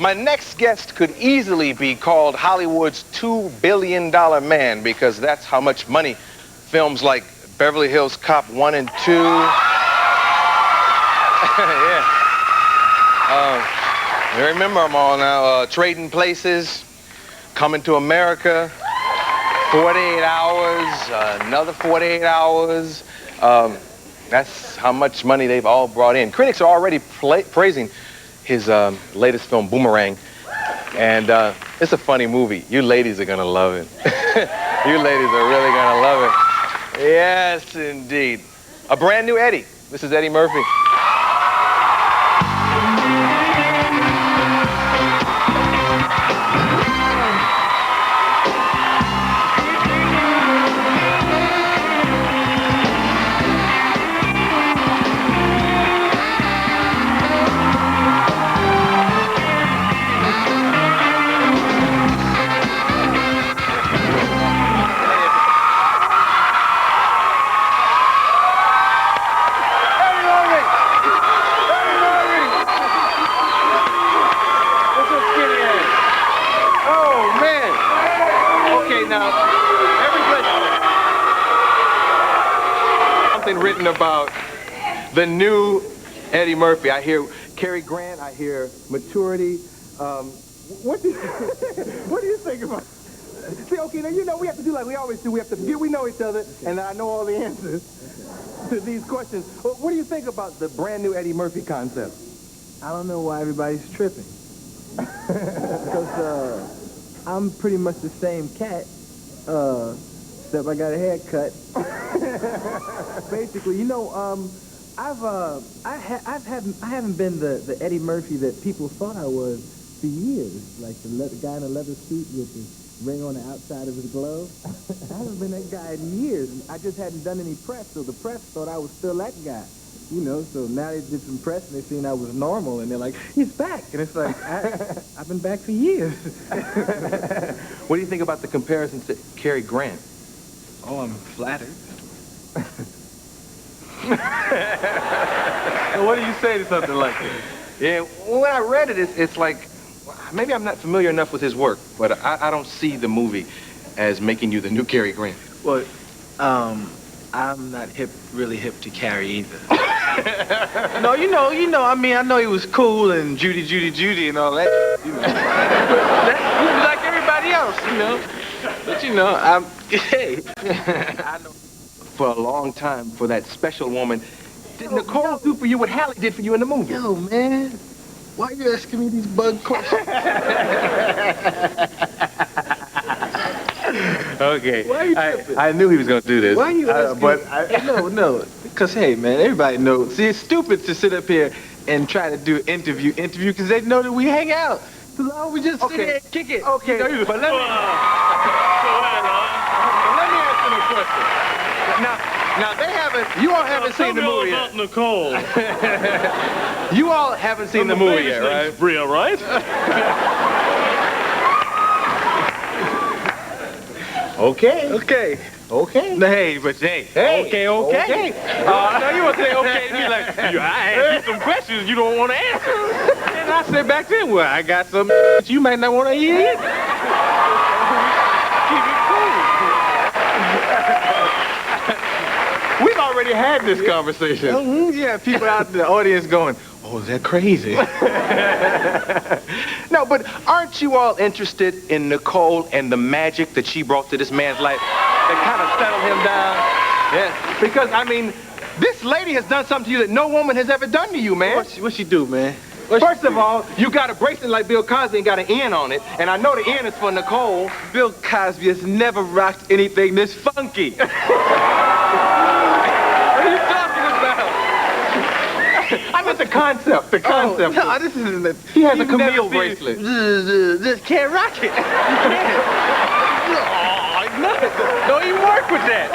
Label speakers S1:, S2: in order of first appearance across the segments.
S1: My next guest could easily be called Hollywood's $2 billion man because that's how much money films like Beverly Hills Cop 1 and 2. Yeah. You remember them all now. Trading Places, Coming to America, 48 Hours, another 48 Hours. That's how much money they've all brought in. Critics are already praising his latest film, Boomerang. And it's a funny movie. You ladies are going to love it. You ladies are really going to love it. Yes, indeed. A brand new Eddie. This is Eddie Murphy. Written about the new Eddie Murphy. I hear Cary Grant, I hear maturity. What do you think about it? See, okay, now, you know, we have to do like we always do. We have to forget we know each other, and I know all the answers to these questions. What do you think about the brand new Eddie Murphy concept?
S2: I don't know why everybody's tripping. Because I'm pretty much the same cat, except I got a haircut. Basically, you know, I haven't been the Eddie Murphy that people thought I was for years. Like the guy in a leather suit with the ring on the outside of his glove. I haven't been that guy in years. And I just hadn't done any press, so the press thought I was still that guy. You know, so now they did some press and they seen I was normal, and they're like, he's back. And it's like, I've been back for years.
S1: What do you think about the comparison to Cary Grant?
S2: Oh, I'm flattered.
S1: So what do you say to something like that? Yeah, when I read it, it's like, maybe I'm not familiar enough with his work, but I don't see the movie as making you the new Cary Grant.
S2: Well, I'm not really hip to Cary either. No, you know, I mean, I know he was cool and Judy and all that, you know. He was like everybody else, you know. But, you know, hey.
S1: I know for a long time, for that special woman, did Nicole do for you what Hallie did for you in the movie?
S2: Yo, man, why are you asking me these bug questions?
S1: Okay.
S2: Why are you tripping?
S1: I knew he was going to do this.
S2: Why are you asking me? No. Because, hey, man, everybody knows. See, it's stupid to sit up here and try to do interview, because they know that we hang out. So why don't we just sit here and kick it?
S1: Okay,
S2: you know,
S1: but let me ask you a question. Now you all haven't seen the movie yet.
S3: Nicole.
S1: You all haven't seen the movie yet, right?
S3: Bria, right?
S1: Okay.
S3: No, hey, but hey. Okay.
S1: Now you want to say okay to me like,
S3: I asked you some questions you don't want to answer.
S1: and I said back then, well, I got some that you might not want to hear either. Keep it cool. We've already had this conversation.
S2: Yeah, people out in the audience going, oh, is that crazy?
S1: No, but aren't you all interested in Nicole and the magic that she brought to this man's life that kind of settled him down? Yeah, because, I mean, this lady has done something to you that no woman has ever done to you, man.
S2: What she do, man?
S1: First of all, you got a bracelet like Bill Cosby and got an N on it, and I know the N is for Nicole.
S2: Bill Cosby has never rocked anything this funky.
S1: What are you talking about? I meant the concept. The concept.
S2: Oh, no, this isn't it.
S1: He has a Camille bracelet.
S2: Just can't rock it.
S1: Don't even work with that.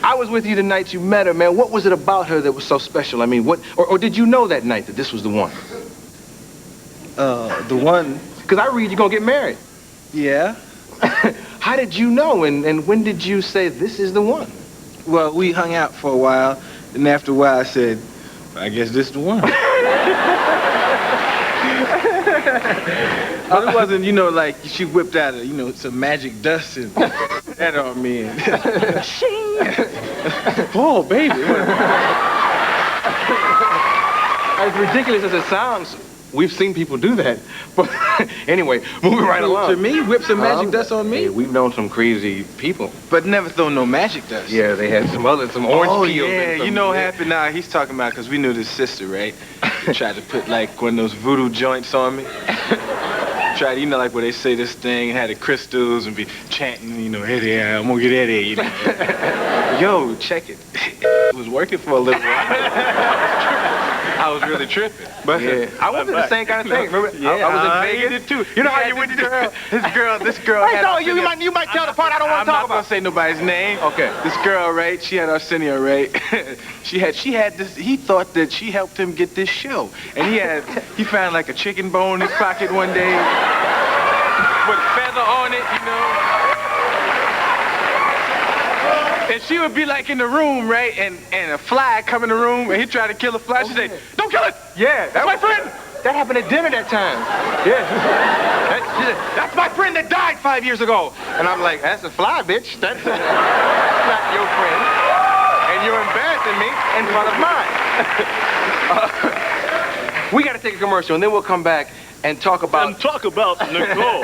S1: I was with you the night you met her, man. What was it about her that was so special? I mean, or did you know that night that this was the one?
S2: The one?
S1: Because I read you're going to get married.
S2: Yeah.
S1: How did you know, and when did you say this is the one?
S2: Well, we hung out for a while, and after a while I said, I guess this is the one.
S4: But it wasn't, you know, like she whipped out, you know, some magic dust and that on me. And oh, baby.
S1: As ridiculous as it sounds, we've seen people do that. But anyway, moving right along.
S4: To me, whip some magic dust on me.
S1: Hey, we've known some crazy people.
S4: But never thrown no magic dust.
S1: Yeah, they had some orange peels.
S4: Yeah,
S1: and some,
S4: you know what happened now? He's talking about, because we knew this sister, right? Tried to put like one of those voodoo joints on me. Tried, you know, like where they say this thing, had the crystals and be chanting, you know, Eddie, I'm gonna get Eddie, you know. Yo, check it. It was working for a little while. I was really tripping. But
S1: yeah, I went through the same kind of thing. Remember?
S4: Yeah,
S1: I was in Vegas
S4: too.
S1: You know how you went to
S4: this girl.
S1: Hey, no, you might tell the part I don't want to talk
S4: I'm not gonna say nobody's name.
S1: Okay.
S4: This girl, right? She had Arsenio, right? she had this. He thought that she helped him get this show, and he found like a chicken bone in his pocket one day with a feather on it, you know. And she would be like in the room, right? And a fly come in the room, and he tried to kill a fly. She said, "Don't kill it."
S1: Yeah,
S4: That's my friend.
S1: That happened at dinner that time. Yeah. That's my friend that died 5 years ago. And I'm like, that's a fly, bitch. That's not your friend. And you're embarrassing me in front of mine. We got to take a commercial, and then we'll come back and talk about...
S5: And talk about Nicole.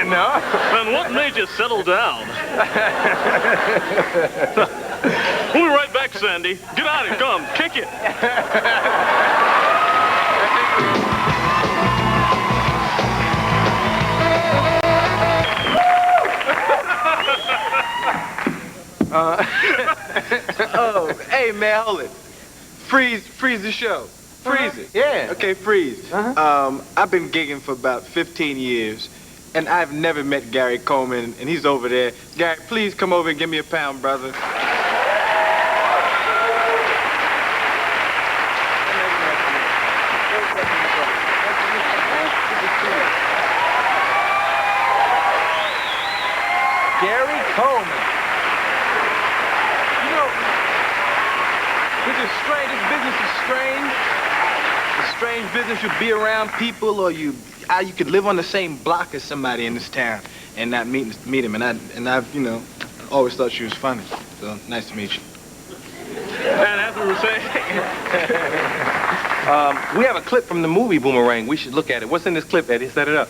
S1: No.
S5: And what made you settle down? We'll be right back, Sandy. Get out of it. Come, kick it.
S4: Oh, hey man, hold it. Freeze the show. Freeze it.
S1: Yeah.
S4: Okay, freeze. I've been gigging for about 15 years, and I've never met Gary Coleman, and he's over there. Gary, please come over and give me a pound, brother.
S1: Gary Coleman.
S4: You know, this is strange. This business is strange. It's a strange business. You be around people, or you could live on the same block as somebody in this town and not meet him. And I've you know, always thought she was funny. So nice to meet you.
S5: And as we were saying...
S1: We have a clip from the movie Boomerang. We should look at it. What's in this clip, Eddie? Set it up.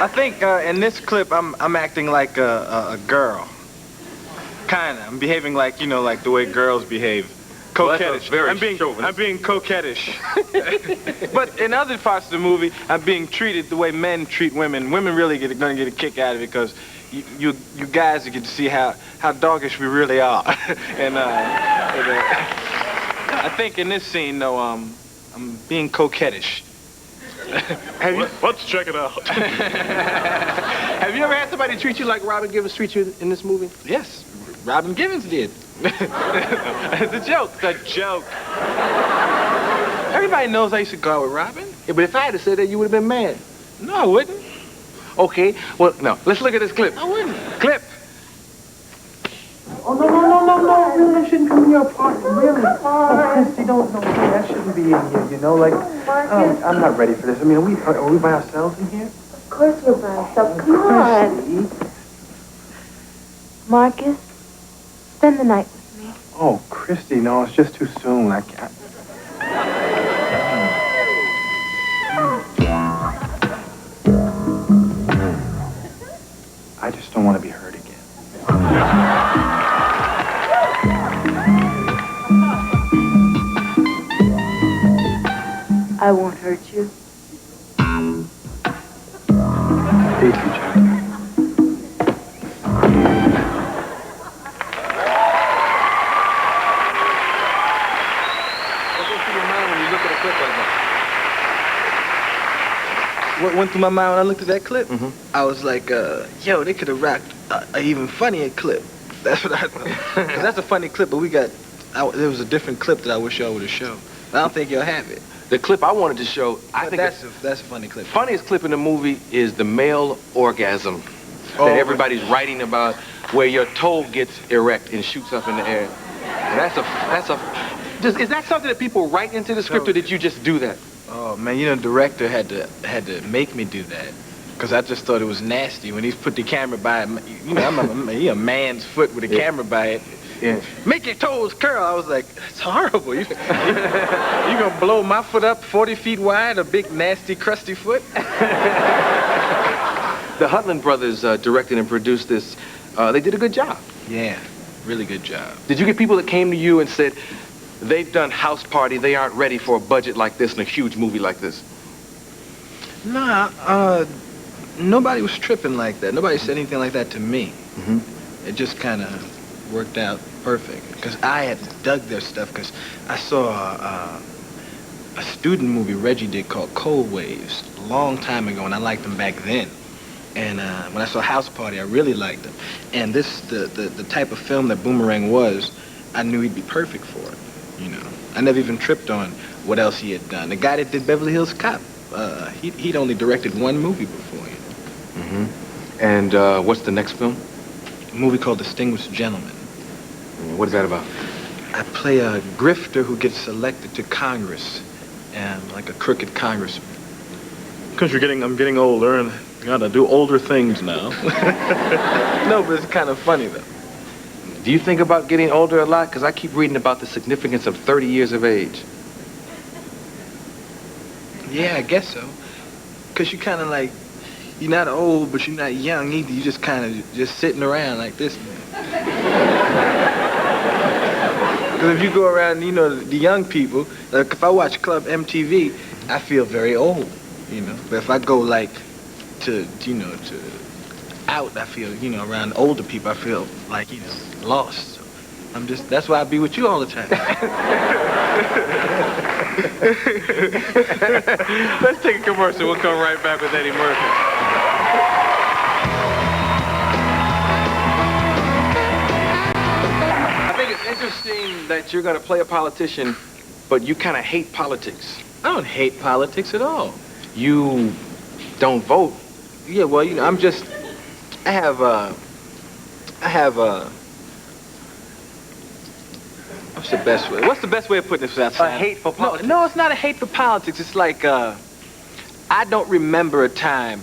S4: I think in this clip I'm acting like a girl. Kinda. I'm behaving like, you know, like the way girls behave. Coquettish.
S1: Well,
S4: I'm being coquettish. But in other parts of the movie, I'm being treated the way men treat women. Women really gonna get a kick out of it because you guys get to see how doggish we really are. And I think in this scene, though, I'm being coquettish.
S5: Let's check it out.
S1: Have you ever had somebody treat you like Robin Givens treats you in this movie?
S4: Yes, Robin Givens did. The joke. Everybody knows I used to go out with Robin.
S1: Yeah, but if I had to say that, you would have been mad.
S4: No, I wouldn't.
S1: Okay, well, no. Let's look at this clip.
S4: I wouldn't.
S1: Clip.
S2: Oh, no, really, that shouldn't come in your apartment, really. Oh, Christy, don't, that shouldn't be in here, you know, like, I'm not ready for this. I mean, are we by ourselves in here?
S6: Of course we're by ourselves. Come on. Marcus, spend the night with me.
S2: Oh, Christy, no, it's just too soon. I can't. I just don't want to be hurt again.
S6: I won't hurt you.
S2: Thank you, Jack.
S4: What went through my mind when I looked at that clip? I was like, yo, they could have rocked an even funnier clip. That's what I thought. 'Cause that's a funny clip, but there was a different clip that I wish y'all would have shown. I don't think y'all have it.
S1: The clip I wanted to show, I think
S4: that's a funny clip.
S1: funniest clip in the movie is the male orgasm that everybody's writing about, where your toe gets erect and shoots up in the air. And that's a Is that something that people write into the script, or did you just do that?
S4: Oh man, you know, the director had to make me do that, cause I just thought it was nasty when he put the camera by. You know, I'm a man's foot with a camera by it.
S1: Yeah.
S4: Make your toes curl. I was like, that's horrible. You gonna blow my foot up 40 feet wide, a big nasty crusty foot?
S1: The Hutland brothers directed and produced this. They did a good job.
S4: Yeah, really good job.
S1: Did you get people that came to you and said, they've done House Party, they aren't ready for a budget like this and a huge movie like this?
S4: Nah, nobody was tripping like that. Nobody said anything like that to me.
S1: Mm-hmm.
S4: It just kind of worked out perfect. Because I had dug their stuff, because I saw a student movie Reggie did called Cold Waves a long time ago, and I liked them back then. And when I saw House Party, I really liked them. And this, the type of film that Boomerang was, I knew he'd be perfect for it. You know, I never even tripped on what else he had done. The guy that did Beverly Hills Cop, he'd only directed one movie before, you know.
S1: Mm-hmm. And what's the next film?
S4: A movie called Distinguished Gentleman.
S1: What is that about?
S4: I play a grifter who gets elected to Congress, and like a crooked congressman.
S5: Because I'm getting older and gotta do older things now.
S4: No, but it's kind of funny though.
S1: Do you think about getting older a lot? Because I keep reading about the significance of 30 years of age.
S4: Yeah, I guess so. Because you're kind of like, you're not old, but you're not young either. You're just kind of just sitting around like this. Because if you go around, you know, the young people, like if I watch Club MTV, I feel very old, you know. But if I go like to out, I feel, you know, around older people, I feel like, you know, lost. So that's why I be with you all the time.
S3: Let's take a commercial. We'll come right back with Eddie Murphy.
S1: I think it's interesting that you're going to play a politician, but you kind of hate politics.
S4: I don't hate politics at all.
S1: You don't vote.
S4: Yeah, well, you know, I have what's the best way of putting this without
S1: A hate for politics.
S4: No, it's not a hate for politics. It's like, I don't remember a time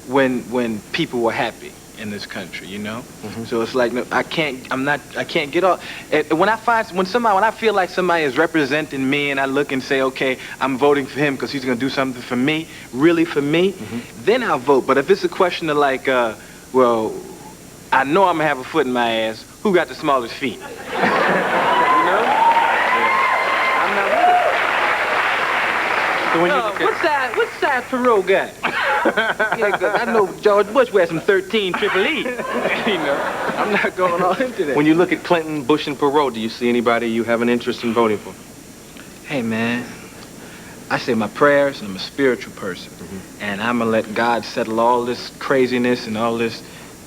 S4: when people were happy in this country, you know?
S1: Mm-hmm.
S4: So it's like, no, I can't get off. When I feel like somebody is representing me and I look and say, okay, I'm voting for him because he's going to do something for me, really for me, then I'll vote. But if it's a question of like, well, I know I'm going to have a foot in my ass, who got the smallest feet? You know? I'm not with it.
S1: So when
S4: What size Perot got? Yeah, 'cause I know George Bush wears some 13 Triple E. You know, I'm not going all into that.
S1: When you look at Clinton, Bush, and Perot, do you see anybody you have an interest in voting for?
S4: Hey, man, I say my prayers, and I'm a spiritual person. And I'm going to let God settle all this craziness and all this.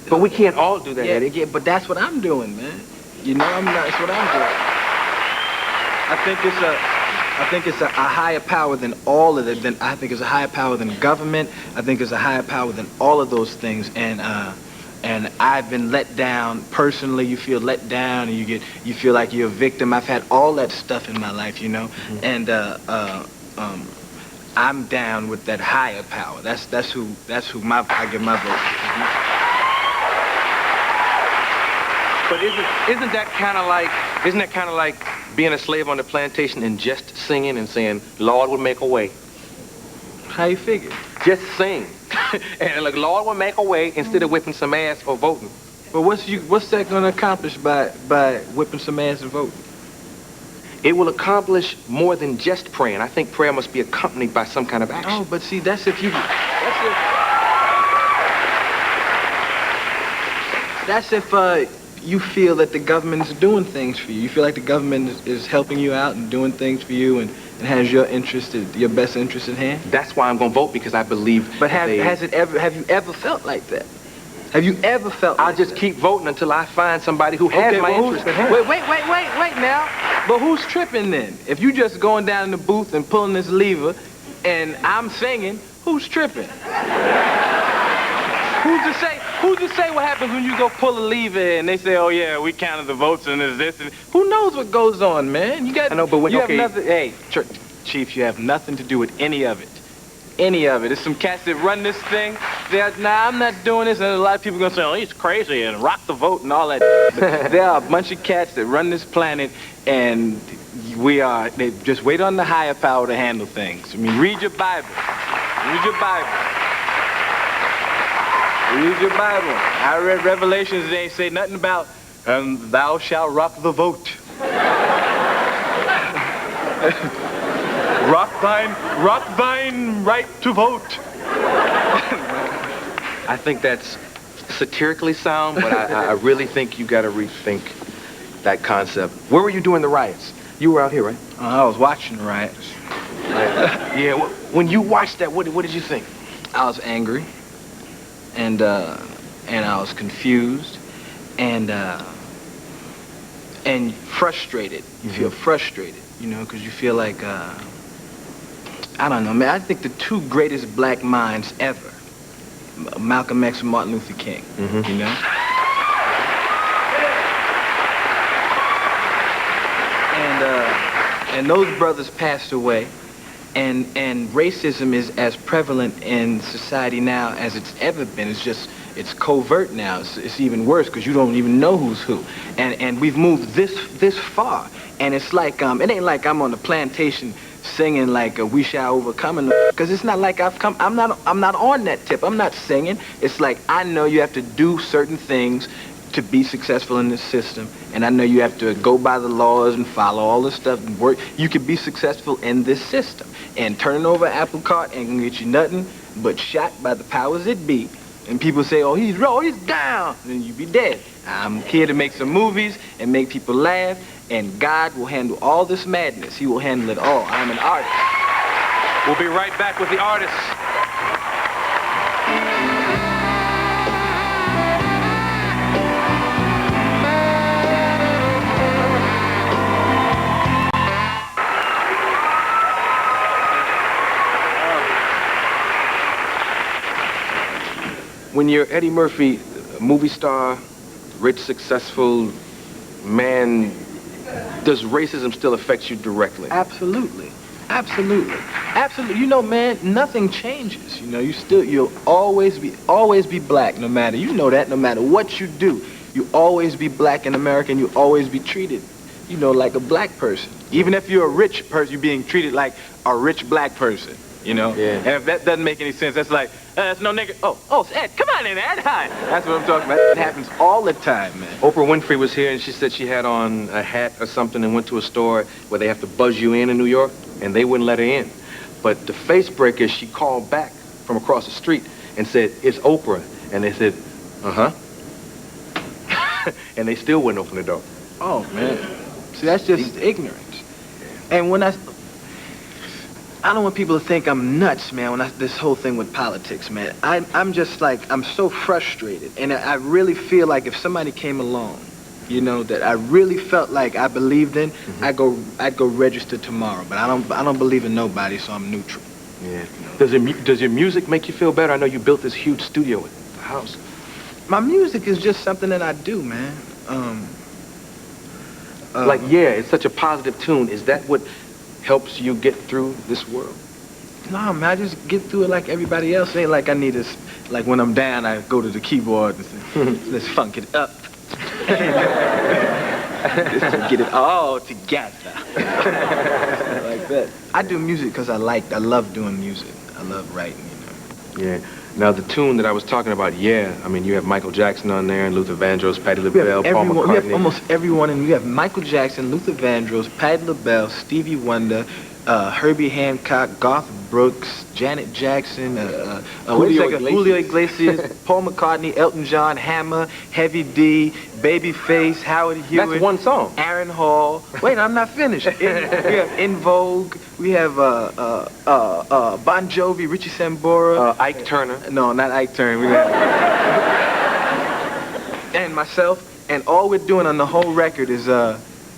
S1: But we can't all do that, Eddie.
S4: Yeah, but that's what I'm doing, man. You know, that's what I'm doing. I think it's a higher power than all of it. I think it's a higher power than government. I think it's a higher power than all of those things. And I've been let down personally. You feel let down, and you feel like you're a victim. I've had all that stuff in my life, you know. And I'm down with that higher power. That's who I give my vote to.
S1: But isn't that kind of like being a slave on the plantation and just singing and saying, Lord will make a way?
S4: How you figure?
S1: Just sing. And like, Lord will make a way instead of whipping some ass or voting.
S4: But what's that going to accomplish by whipping some ass and voting?
S1: It will accomplish more than just praying. I think prayer must be accompanied by some kind of action.
S4: Oh, but see, that's if you feel that the government is doing things for you. You feel like the government is helping you out and doing things for you and has your best interest at hand.
S1: That's why I'm going to vote, because I believe.
S4: But have you ever felt like that? Have you ever felt
S1: I'll
S4: like
S1: just
S4: that?
S1: keep voting until I find somebody who has my interest at hand.
S4: Wait now. But who's tripping then? If you just going down in the booth and pulling this lever and I'm singing, who's tripping? Who's to say Who's to say what happens when you go pull a lever and they say, oh yeah, we counted the votes and there's this and who knows what goes on, man? You got.
S1: I know, but when
S4: you
S1: okay.
S4: have nothing. Hey, Chief, you have nothing to do with any of it. Any of it. There's some cats that run this thing. They're, nah, I'm not doing this. And a lot of people are gonna say, oh, he's crazy and rock the vote and all that. But there are a bunch of cats that run this planet, and they just wait on the higher power to handle things. I mean, read your Bible. Read your Bible. Read your Bible. I read Revelations. They ain't say nothing about, and thou shalt rock the vote. rock thine right to vote.
S1: I think that's satirically sound, but I really think you got to rethink that concept. Where were you doing the riots? You were out here, right?
S4: I was watching the riots.
S1: Yeah. When you watched that, what did you think?
S4: I was angry, and I was confused, and frustrated. You feel frustrated, you know, because you feel like I don't know, man. I think the two greatest black minds ever, Malcolm X and Martin Luther King. You know. And those brothers passed away, and racism is as prevalent in society now as it's ever been. It's covert now. It's even worse because you don't even know who's who. And we've moved this far, and it's like it ain't like I'm on the plantation singing like we shall overcome, because it's not like I'm not on that tip. I'm not singing. It's like I know you have to do certain things to be successful in this system, and I know you have to go by the laws and follow all this stuff and work. You can be successful in this system, and turning over an apple cart ain't gonna get you nothing but shot by the powers that be. And people say, oh, he's raw, he's down, then you be dead. I'm here to make some movies and make people laugh, and God will handle all this madness. He will handle it all. I'm an artist.
S3: We'll be right back with the artists.
S1: When you're Eddie Murphy, movie star, rich, successful man, does racism still affect you directly?
S4: Absolutely. Absolutely. Absolutely. You know, man, nothing changes. You know, you'll always be black no matter. You know that no matter what you do. You always be black in America, and you always be treated, you know, like a black person. Even if you're a rich person, you're being treated like a rich black person. You know?
S1: Yeah.
S4: And if that doesn't make any sense, that's like, that's no nigga. Oh, Ed, come on in, Ed. Hi. That's what I'm talking about. It happens all the time, man.
S1: Oprah Winfrey was here, and she said she had on a hat or something and went to a store where they have to buzz you in New York, and they wouldn't let her in. But the face breaker, she called back from across the street and said, it's Oprah. And they said, uh-huh. And they still wouldn't open the door.
S4: Oh, man. See, that's just ignorance. And when I don't want people to think I'm nuts, man, this whole thing with politics, man. I'm just like, I'm so frustrated. And I really feel like if somebody came along, you know, that I really felt like I believed in, I'd go register tomorrow. But I don't believe in nobody, so I'm neutral.
S1: Yeah. Does your music make you feel better? I know you built this huge studio at the house.
S4: My music is just something that I do, man.
S1: Like, yeah, it's such a positive tune. Is that what helps you get through this world?
S4: No, man, I just get through it like everybody else. It ain't like I need this, like when I'm down, I go to the keyboard and say, let's funk it up. Just to get it all together. Like that. I do music because I love doing music. I love writing, you know.
S1: Yeah. Now, the tune that I was talking about, yeah, I mean, you have Michael Jackson on there, and Luther Vandross, Patti LaBelle, Paul McCartney.
S4: We have almost everyone, and you have Michael Jackson, Luther Vandross, Patti LaBelle, Stevie Wonder, Herbie Hancock, Garth Brooks, Janet Jackson, Julio Iglesias, Paul McCartney, Elton John, Hammer, Heavy D, Babyface, Howard Hewitt.
S1: That's one song.
S4: Aaron Hall. Wait, I'm not finished. We have In Vogue. We have Bon Jovi, Richie Sambora.
S1: Ike Turner.
S4: No, not Ike Turner. We have and myself. And all we're doing on the whole record is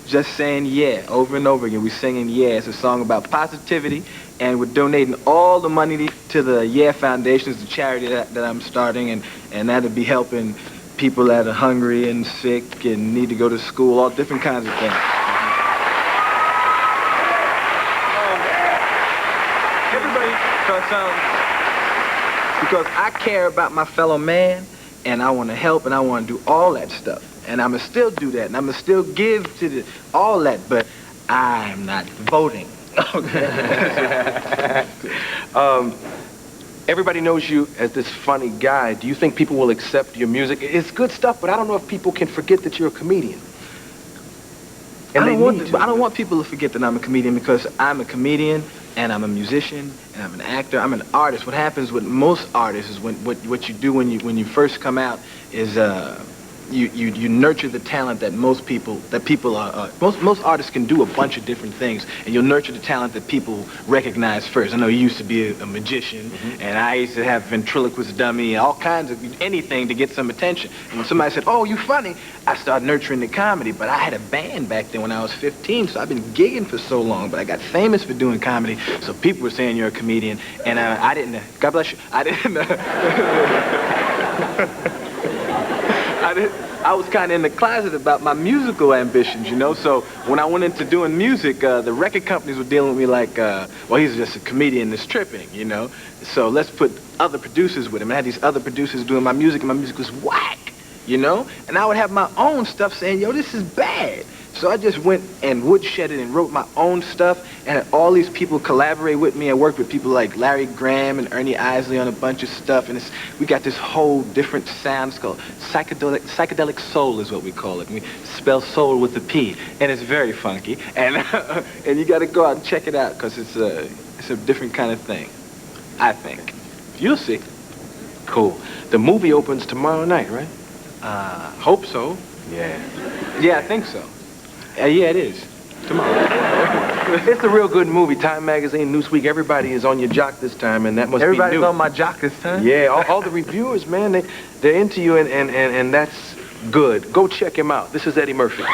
S4: just saying yeah over and over again. We're singing yeah. It's a song about positivity and we're donating all the money to the Yeah Foundation, the charity that I'm starting, and that'll be helping people that are hungry and sick and need to go to school, all different kinds of things. Everybody, because I care about my fellow man, and I want to help, and I want to do all that stuff. And I'm going to still do that, and I'm going to still give to all that, but I'm not voting.
S7: Everybody knows you as this funny guy. Do you think people will accept your music? It's good stuff, but I don't know if people can forget that you're a comedian. And
S4: I don't want people to forget that I'm a comedian, because I'm a comedian, and I'm a musician, and I'm an actor. I'm an artist. What happens with most artists is what you do when you first come out is you nurture the talent that most artists can do a bunch of different things, and you'll nurture the talent that people recognize first. I know you used to be a magician, and I used to have ventriloquist dummy, all kinds of anything to get some attention. And when somebody said, "Oh, you funny," I started nurturing the comedy. But I had a band back then when I was 15, so I've been gigging for so long. But I got famous for doing comedy, so people were saying you're a comedian, and I didn't. God bless you. I didn't. I was kind of in the closet about my musical ambitions, you know? So when I went into doing music, the record companies were dealing with me like, well, he's just a comedian that's tripping, you know? So let's put other producers with him. I had these other producers doing my music, and my music was whack, you know? And I would have my own stuff saying, yo, this is bad. So I just went and woodshedded and wrote my own stuff, and had all these people collaborate with me. I worked with people like Larry Graham and Ernie Isley on a bunch of stuff, and we got this whole different sound. It's called psychedelic soul is what we call it. We spell soul with a P, and it's very funky. And and you got to go out and check it out, because it's a different kind of thing, I think. You'll see.
S7: Cool. The movie opens tomorrow night, right?
S4: Hope so.
S7: Yeah.
S4: Yeah, I think so. Yeah, it is. Tomorrow.
S7: It's a real good movie. Time Magazine, Newsweek, everybody is on your jock this time, and that must
S4: Everybody's
S7: be new.
S4: on my jock this time?
S7: Yeah, all the reviewers, man, they're into you, and that's good. Go check him out. This is Eddie Murphy.